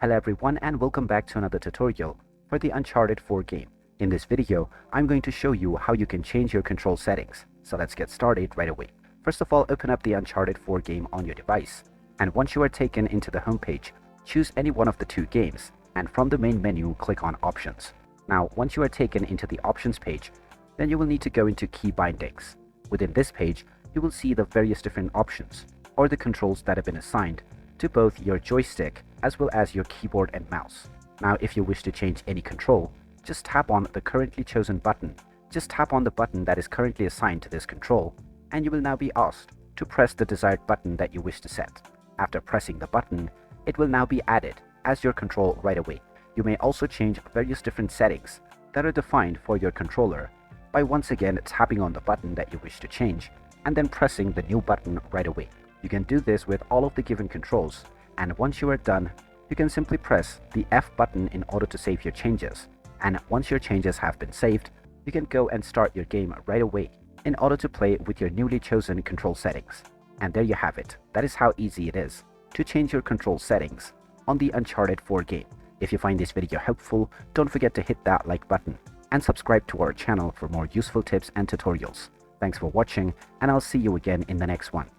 Hello everyone and welcome back to another tutorial for the Uncharted 4 game. In this video, I'm going to show you how you can change your control settings. So let's get started right away. First of all, open up the Uncharted 4 game on your device. And once you are taken into the home page, choose any one of the two games and from the main menu, click on Options. Now, once you are taken into the Options page, then you will need to go into Key Bindings. Within this page, you will see the various different options or the controls that have been assigned to both your joystick as well as your keyboard and mouse. Now, if you wish to change any control, just tap on the currently chosen button. Just tap on the button that is currently assigned to this control, and you will now be asked to press the desired button that you wish to set. After pressing the button, it will now be added as your control right away. You may also change various different settings that are defined for your controller by once again tapping on the button that you wish to change and then pressing the new button right away. You can do this with all of the given controls, and once you are done, you can simply press the F button in order to save your changes. And once your changes have been saved, you can go and start your game right away in order to play with your newly chosen control settings. And there you have it. That is how easy it is to change your control settings on the Uncharted 4 game. If you find this video helpful, don't forget to hit that like button and subscribe to our channel for more useful tips and tutorials. Thanks for watching, and I'll see you again in the next one.